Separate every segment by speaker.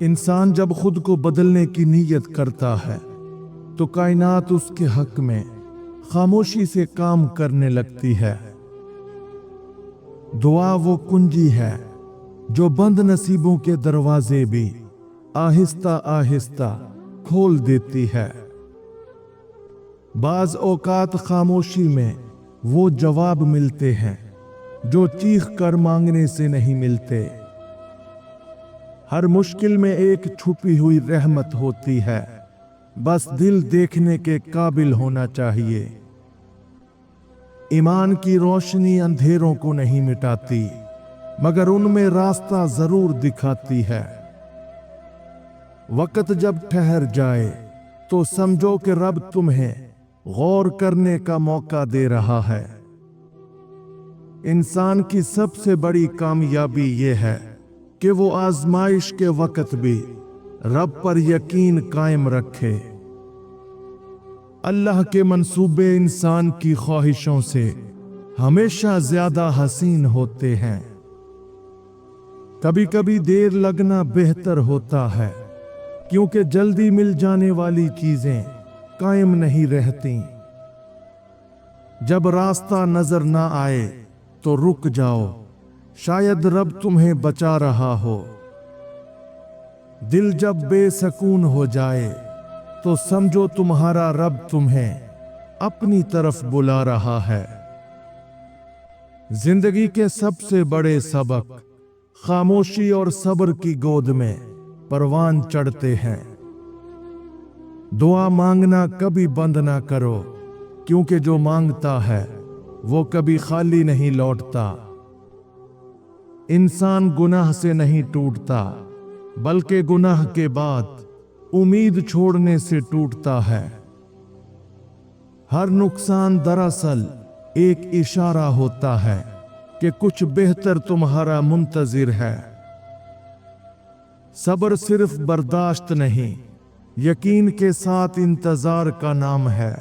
Speaker 1: انسان جب خود کو بدلنے کی نیت کرتا ہے تو کائنات اس کے حق میں خاموشی سے کام کرنے لگتی ہے۔ دعا وہ کنجی ہے جو بند نصیبوں کے دروازے بھی آہستہ آہستہ کھول دیتی ہے۔ بعض اوقات خاموشی میں وہ جواب ملتے ہیں جو چیخ کر مانگنے سے نہیں ملتے۔ ہر مشکل میں ایک چھپی ہوئی رحمت ہوتی ہے، بس دل دیکھنے کے قابل ہونا چاہیے۔ ایمان کی روشنی اندھیروں کو نہیں مٹاتی، مگر ان میں راستہ ضرور دکھاتی ہے۔ وقت جب ٹھہر جائے تو سمجھو کہ رب تمہیں غور کرنے کا موقع دے رہا ہے۔ انسان کی سب سے بڑی کامیابی یہ ہے کہ وہ آزمائش کے وقت بھی رب پر یقین قائم رکھے۔ اللہ کے منصوبے انسان کی خواہشوں سے ہمیشہ زیادہ حسین ہوتے ہیں۔ کبھی کبھی دیر لگنا بہتر ہوتا ہے، کیونکہ جلدی مل جانے والی چیزیں قائم نہیں رہتی۔ جب راستہ نظر نہ آئے تو رک جاؤ، شاید رب تمہیں بچا رہا ہو۔ دل جب بے سکون ہو جائے تو سمجھو تمہارا رب تمہیں اپنی طرف بلا رہا ہے۔ زندگی کے سب سے بڑے سبق خاموشی اور صبر کی گود میں پروان چڑھتے ہیں۔ دعا مانگنا کبھی بند نہ کرو، کیونکہ جو مانگتا ہے وہ کبھی خالی نہیں لوٹتا۔ انسان گناہ سے نہیں ٹوٹتا، بلکہ گناہ کے بعد امید چھوڑنے سے ٹوٹتا ہے۔ ہر نقصان دراصل ایک اشارہ ہوتا ہے کہ کچھ بہتر تمہارا منتظر ہے۔ صبر صرف برداشت نہیں، یقین کے ساتھ انتظار کا نام ہے۔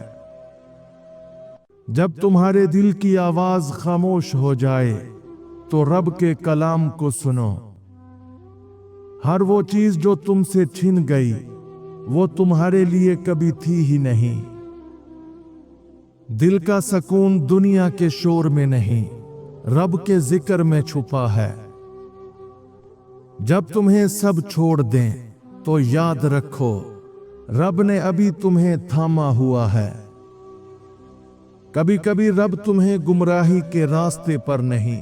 Speaker 1: جب تمہارے دل کی آواز خاموش ہو جائے تو رب کے کلام کو سنو۔ ہر وہ چیز جو تم سے چھن گئی وہ تمہارے لیے کبھی تھی ہی نہیں۔ دل کا سکون دنیا کے شور میں نہیں، رب کے ذکر میں چھپا ہے۔ جب تمہیں سب چھوڑ دیں تو یاد رکھو رب نے ابھی تمہیں تھاما ہوا ہے۔ کبھی کبھی رب تمہیں گمراہی کے راستے پر نہیں،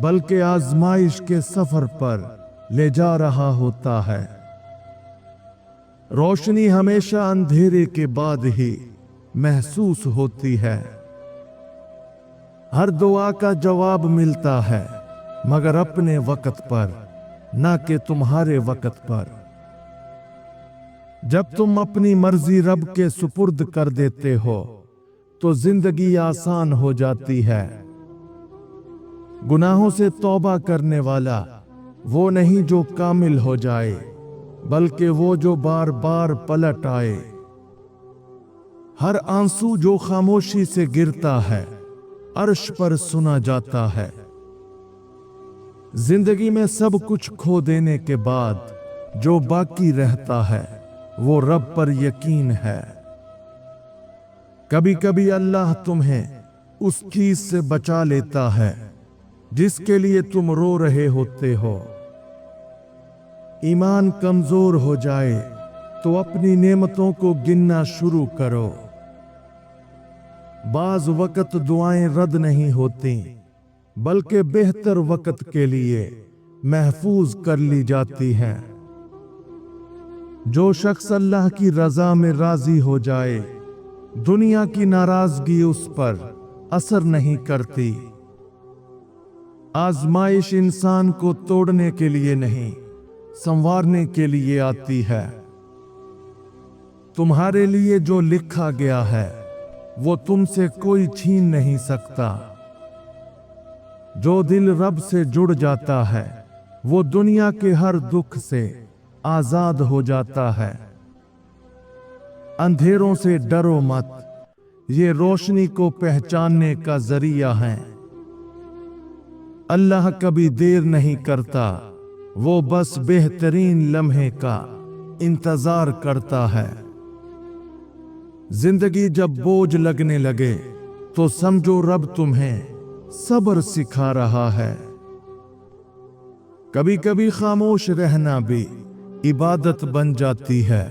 Speaker 1: بلکہ آزمائش کے سفر پر لے جا رہا ہوتا ہے۔ روشنی ہمیشہ اندھیرے کے بعد ہی محسوس ہوتی ہے۔ ہر دعا کا جواب ملتا ہے، مگر اپنے وقت پر، نہ کہ تمہارے وقت پر۔ جب تم اپنی مرضی رب کے سپرد کر دیتے ہو تو زندگی آسان ہو جاتی ہے۔ گناہوں سے توبہ کرنے والا وہ نہیں جو کامل ہو جائے، بلکہ وہ جو بار بار پلٹ آئے۔ ہر آنسو جو خاموشی سے گرتا ہے عرش پر سنا جاتا ہے۔ زندگی میں سب کچھ کھو دینے کے بعد جو باقی رہتا ہے وہ رب پر یقین ہے۔ کبھی کبھی اللہ تمہیں اس چیز سے بچا لیتا ہے جس کے لیے تم رو رہے ہوتے ہو۔ ایمان کمزور ہو جائے تو اپنی نعمتوں کو گننا شروع کرو۔ بعض وقت دعائیں رد نہیں ہوتی، بلکہ بہتر وقت کے لیے محفوظ کر لی جاتی ہیں۔ جو شخص اللہ کی رضا میں راضی ہو جائے، دنیا کی ناراضگی اس پر اثر نہیں کرتی۔ آزمائش انسان کو توڑنے کے لیے نہیں، سنوارنے کے لیے آتی ہے۔ تمہارے لیے جو لکھا گیا ہے وہ تم سے کوئی چھین نہیں سکتا۔ جو دل رب سے جڑ جاتا ہے وہ دنیا کے ہر دکھ سے آزاد ہو جاتا ہے۔ اندھیروں سے ڈرو مت، یہ روشنی کو پہچاننے کا ذریعہ ہے۔ اللہ کبھی دیر نہیں کرتا، वो बस बेहतरीन लम्हे का इंतजार करता है। जिंदगी जब बोझ लगने लगे तो समझो रब तुम्हें सब्र सिखा रहा है। कभी कभी खामोश रहना भी इबादत बन जाती है।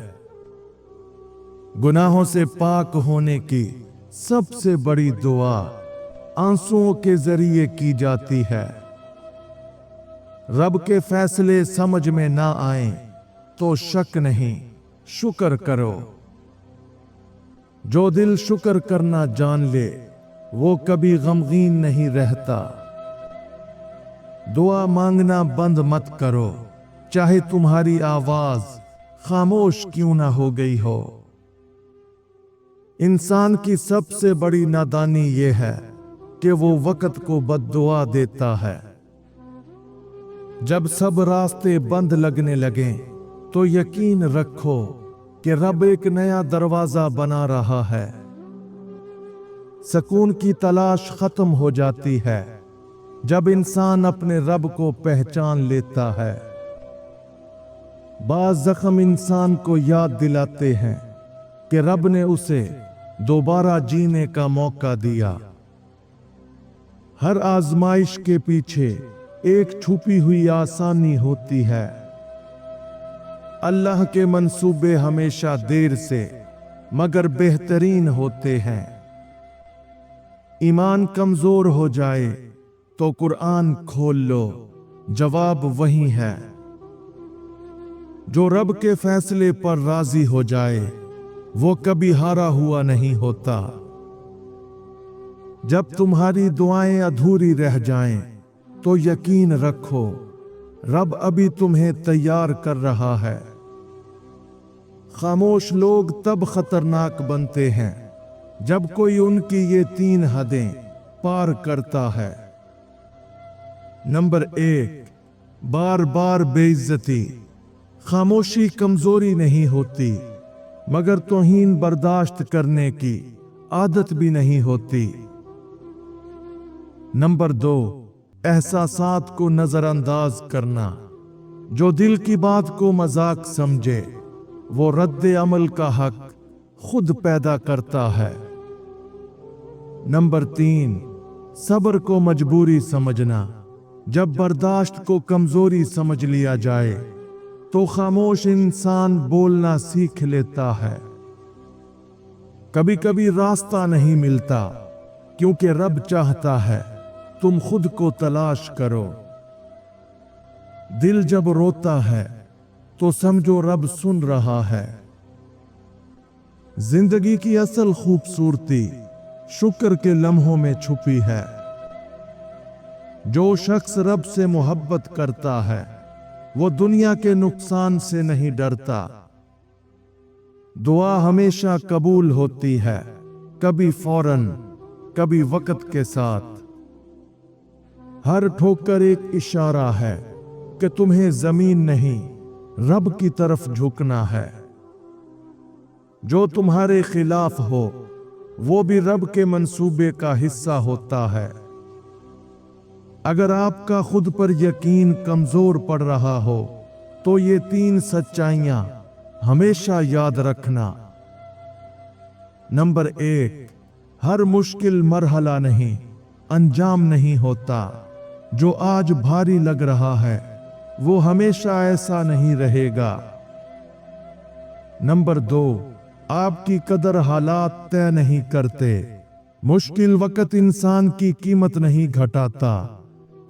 Speaker 1: गुनाहों से पाक होने की सबसे बड़ी दुआ आंसुओं के जरिए की जाती है। रब के फैसले समझ में ना आए तो शक नहीं, शुक्र करो। जो दिल शुक्र करना जान ले वो कभी गमगीन नहीं रहता। दुआ मांगना बंद मत करो, चाहे तुम्हारी आवाज खामोश क्यों ना हो गई हो। इंसान की सबसे बड़ी नादानी ये है कि वो वक्त को बद्दुआ देता है। जब सब रास्ते बंद लगने लगे तो यकीन रखो कि रब एक नया दरवाजा बना रहा है। सुकून की तलाश खत्म हो जाती है जब इंसान अपने रब को पहचान लेता है। बाज़ जख्म इंसान को याद दिलाते हैं कि रब ने उसे दोबारा जीने का मौका दिया। हर आजमाइश के पीछे एक छुपी हुई आसानी होती है। अल्लाह के मंसूबे हमेशा देर से मगर बेहतरीन होते हैं। ईमान कमजोर हो जाए तो कुरान खोल लो, जवाब वही है। जो रब के फैसले पर राजी हो जाए वो कभी हारा हुआ नहीं होता। जब तुम्हारी दुआएं अधूरी रह जाएं तो यकीन रखो रब अभी तुम्हें तैयार कर रहा है। खामोश लोग तब खतरनाक बनते हैं जब कोई उनकी ये 3 हदें पार करता है। नंबर 1, बार बार बेइज्जती। खामोशी कमजोरी नहीं होती मगर तौहीन बर्दाश्त करने की आदत भी नहीं होती। नंबर 2, एहसासात को नजरअंदाज करना। जो दिल की बात को मजाक समझे वो रद्द अमल का हक खुद पैदा करता है। नंबर 3, सब्र को मजबूरी समझना। जब बर्दाश्त को कमजोरी समझ लिया जाए तो खामोश इंसान बोलना सीख लेता है। कभी कभी रास्ता नहीं मिलता क्योंकि रब चाहता है तुम खुद को तलाश करो। दिल जब रोता है तो समझो रब सुन रहा है। जिंदगी की असल खूबसूरती शुक्र के लम्हों में छुपी है। जो शख्स रब से मोहब्बत करता है वो दुनिया के नुकसान से नहीं डरता। दुआ हमेशा कबूल होती है, कभी फौरन, कभी वक्त के साथ। हर ठोकर एक इशारा है कि तुम्हें जमीन नहीं रब की तरफ झुकना है। जो तुम्हारे खिलाफ हो वो भी रब के मंसूबे का हिस्सा होता है। अगर आपका खुद पर यकीन कमजोर पड़ रहा हो तो ये 3 सच्चाइयां हमेशा याद रखना। नंबर 1, हर मुश्किल मरहला नहीं, अंजाम नहीं होता। जो आज भारी लग रहा है वो हमेशा ऐसा नहीं रहेगा। नंबर 2, आपकी कदर हालात तय नहीं करते। मुश्किल वक्त इंसान की कीमत नहीं घटाता,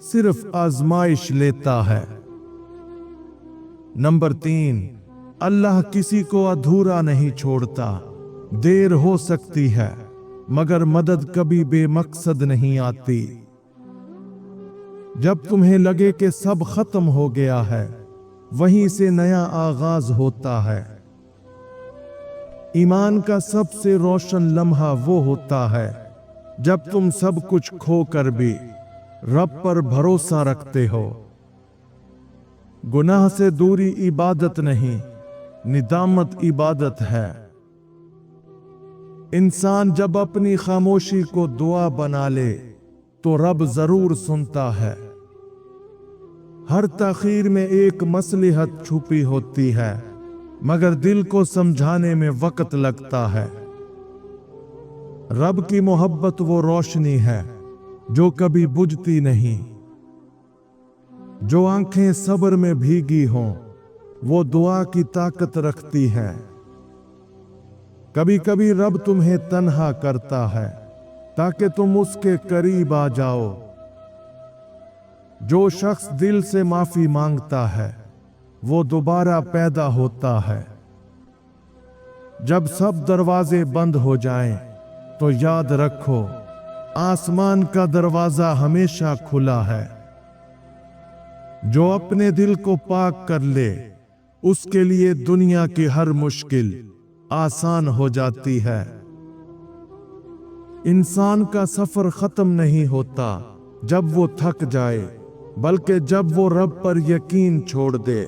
Speaker 1: सिर्फ आजमाइश लेता है। नंबर 3, अल्लाह किसी को अधूरा नहीं छोड़ता। देर हो सकती है मगर मदद कभी बेमकसद नहीं आती। जब तुम्हें लगे कि सब खत्म हो गया है वहीं से नया आगाज होता है। ईमान का सबसे रोशन लम्हा वो होता है जब तुम सब कुछ खोकर भी रब पर भरोसा रखते हो। गुनाह से दूरी इबादत नहीं, निदामत इबादत है। इंसान जब अपनी खामोशी को दुआ बना ले तो रब जरूर सुनता है। हर तखीर में एक मसलहत छुपी होती है, मगर दिल को समझाने में वक्त लगता है। रब की मोहब्बत वो रोशनी है जो कभी बुझती नहीं। जो आंखें सब्र में भीगी हों वो दुआ की ताकत रखती हैं। कभी कभी रब तुम्हें तन्हा करता है ताकि तुम उसके करीब आ जाओ। जो शख्स दिल से माफी मांगता है वो दोबारा पैदा होता है। जब सब दरवाजे बंद हो जाएं तो याद रखो आसमान का दरवाजा हमेशा खुला है। जो अपने दिल को पाक कर ले उसके लिए दुनिया की हर मुश्किल आसान हो जाती है। इंसान का सफर खत्म नहीं होता जब वो थक जाए, बल्कि जब वो रब पर यकीन छोड़ दे।